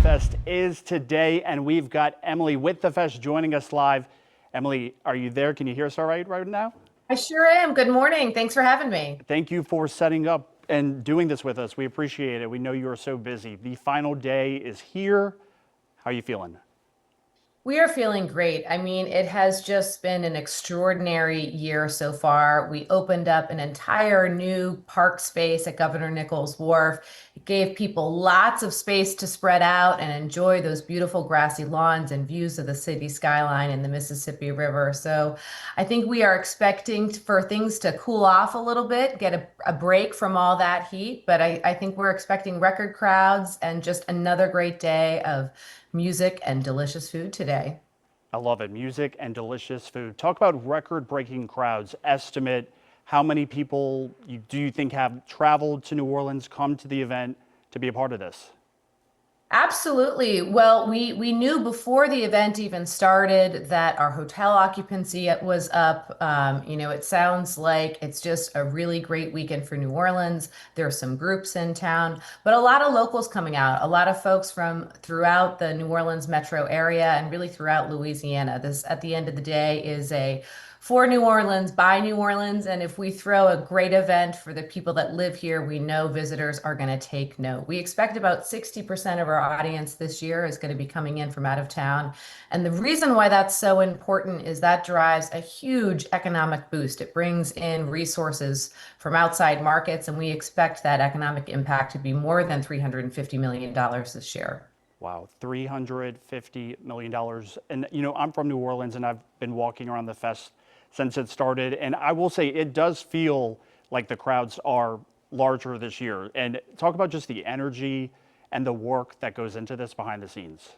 Fest is today, and we've got Emily with the Fest joining us live. Emily, are you there? Can you hear us all right now? I sure am. Good morning. Thanks for having me. Thank you for setting up and doing this with us. We appreciate it. We know you are so busy. The final day is here. How are you feeling? We are feeling great. I mean, it has just been an extraordinary year so far. We opened up an entire new park space at Governor Nichols Wharf. It gave people lots of space to spread out and enjoy those beautiful grassy lawns and views of the city skyline and the Mississippi River. So I think we are expecting for things to cool off a little bit, get a break from all that heat. But I think we're expecting record crowds and just another great day of music and delicious food today. I love it. Music and delicious food. Talk about record-breaking crowds. Estimate how many people do you think have traveled to New Orleans, come to the event to be a part of this? Absolutely. Well, we knew before the event even started that our hotel occupancy was up. It sounds like it's just a really great weekend for New Orleans. There are some groups in town, but a lot of locals coming out, a lot of folks from throughout the New Orleans metro area and really throughout Louisiana. This, at the end of the day, is a for New Orleans, by New Orleans. And if we throw a great event for the people that live here, we know visitors are going to take note. We expect about 60% of our audience this year is going to be coming in from out of town. And the reason why that's so important is that drives a huge economic boost. It brings in resources from outside markets, and we expect that economic impact to be more than $350 million this year. Wow, $350 million. And, I'm from New Orleans and I've been walking around the fest since it started. And I will say it does feel like the crowds are larger this year. And talk about just the energy and the work that goes into this behind the scenes.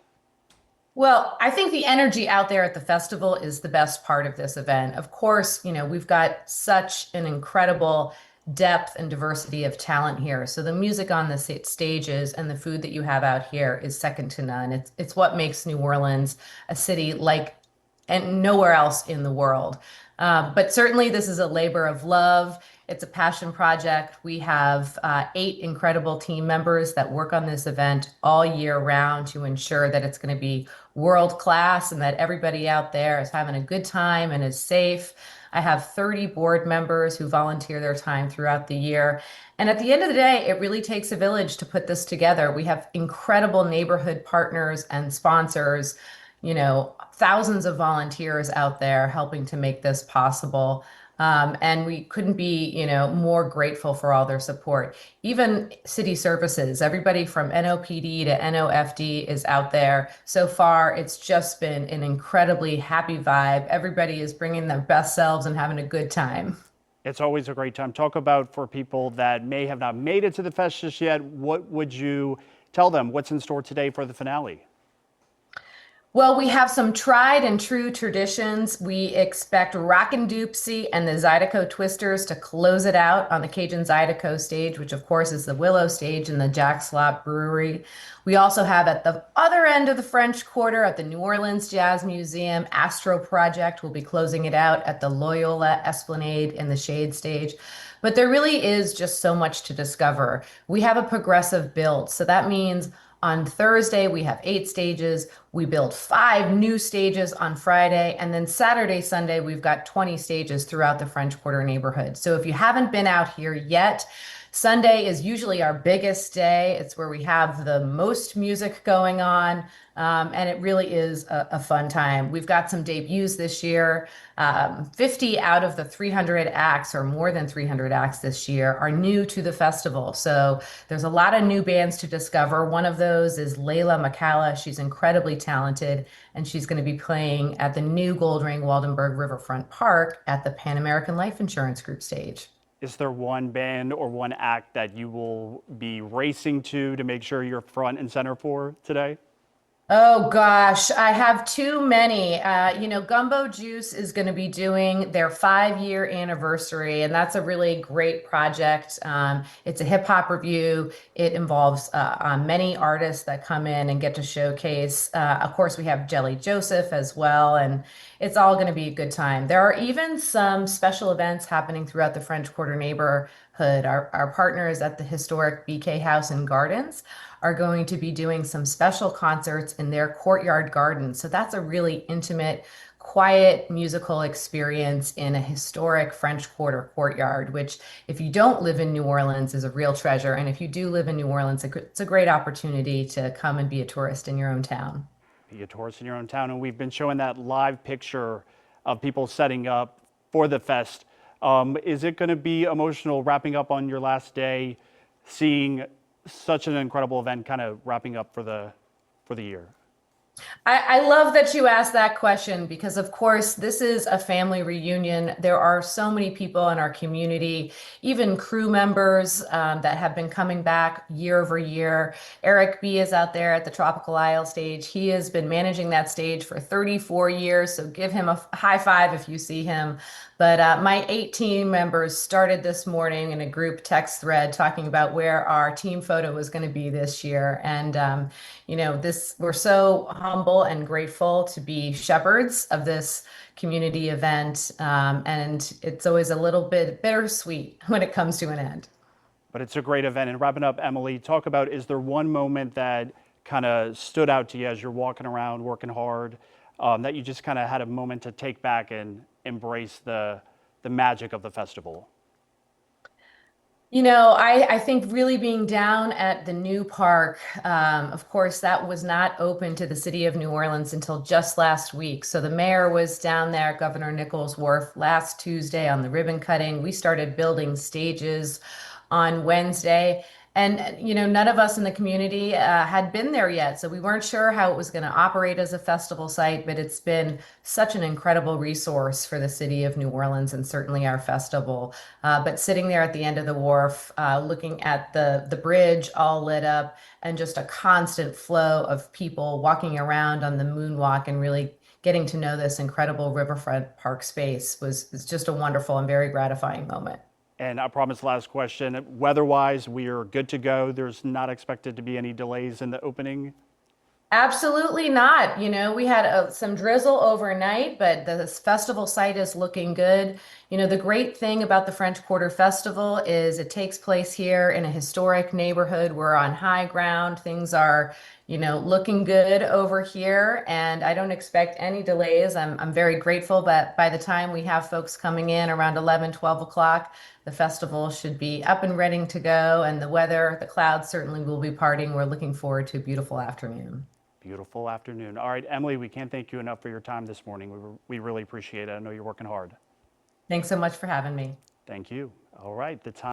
Well, I think the energy out there at the festival is the best part of this event. Of course, we've got such an incredible depth and diversity of talent here. So the music on the stages and the food that you have out here is second to none. It's what makes New Orleans a city like and nowhere else in the world. But certainly, this is a labor of love. It's a passion project. We have 8 incredible team members that work on this event all year round to ensure that it's going to be world class and that everybody out there is having a good time and is safe. I have 30 board members who volunteer their time throughout the year. And at the end of the day, it really takes a village to put this together. We have incredible neighborhood partners and sponsors, thousands of volunteers out there helping to make this possible. And we couldn't be, more grateful for all their support. Even city services, everybody from NOPD to NOFD is out there. So far, it's just been an incredibly happy vibe. Everybody is bringing their best selves and having a good time. It's always a great time. Talk about for people that may have not made it to the fest just yet, what would you tell them? What's in store today for the finale? Well, we have some tried and true traditions. We expect Rockin' Doopsie and the Zydeco Twisters to close it out on the Cajun Zydeco stage, which of course is the Willow stage in the Jack Slot Brewery. We also have at the other end of the French Quarter at the New Orleans Jazz Museum, Astro Project will be closing it out at the Loyola Esplanade in the Shade stage. But there really is just so much to discover. We have a progressive build, so that means on Thursday, we have 8 stages. We build 5 new stages on Friday. And then Saturday, Sunday, we've got 20 stages throughout the French Quarter neighborhood. So if you haven't been out here yet, Sunday is usually our biggest day. It's where we have the most music going on. And it really is a fun time. We've got some debuts this year. 50 out of the 300 acts, or more than 300 acts this year, are new to the festival. So there's a lot of new bands to discover. One of those is Layla McCalla. She's incredibly talented, and she's going to be playing at the new Goldring Waldenberg Riverfront Park at the Pan American Life Insurance Group stage. Is there one band or one act that you will be racing to make sure you're front and center for today? Oh gosh, I have too many. Gumbo Juice is going to be doing their 5-year anniversary, and that's a really great project. It's a hip hop review. It involves many artists that come in and get to showcase. Of course, we have Jelly Joseph as well, and it's all going to be a good time. There are even some special events happening throughout the French Quarter Our partners at the historic BK House and Gardens are going to be doing some special concerts in their courtyard garden. So that's a really intimate, quiet musical experience in a historic French Quarter courtyard, which, if you don't live in New Orleans, is a real treasure. And if you do live in New Orleans, it's a great opportunity to come and be a tourist in your own town. Be a tourist in your own town. And we've been showing that live picture of people setting up for the fest. Is it going to be emotional wrapping up on your last day, seeing such an incredible event kind of wrapping up for the year? I love that you asked that question because, of course, this is a family reunion. There are so many people in our community, even crew members that have been coming back year over year. Eric B. is out there at the Tropical Isle stage. He has been managing that stage for 34 years, so give him a high five if you see him. But my 8 team members started this morning in a group text thread talking about where our team photo was going to be this year. And we're so humble and grateful to be shepherds of this community event. And it's always a little bit bittersweet when it comes to an end. But it's a great event. And wrapping up, Emily, talk about, is there one moment that kind of stood out to you as you're walking around, working hard, that you just kind of had a moment to take back and embrace the magic of the festival? I think really being down at the new park, of course, that was not open to the city of New Orleans until just last week. So the mayor was down there, Governor Nichols Worf, last Tuesday on the ribbon cutting. We started building stages on Wednesday. And, none of us in the community had been there yet. So we weren't sure how it was going to operate as a festival site, but it's been such an incredible resource for the city of New Orleans and certainly our festival. But sitting there at the end of the wharf, looking at the bridge all lit up and just a constant flow of people walking around on the moonwalk and really getting to know this incredible riverfront park space was just a wonderful and very gratifying moment. And I promise, last question, weather-wise, we are good to go. There's not expected to be any delays in the opening. Absolutely not. We had some drizzle overnight, but the festival site is looking good. The great thing about the French Quarter Festival is it takes place here in a historic neighborhood. We're on high ground. Things are, looking good over here, and I don't expect any delays. I'm very grateful, but by the time we have folks coming in around 11, 12 o'clock, the festival should be up and ready to go, and the clouds certainly will be parting. We're looking forward to a beautiful afternoon. Beautiful afternoon. All right, Emily, we can't thank you enough for your time this morning. We really appreciate it. I know you're working hard. Thanks so much for having me. Thank you. All right, the time.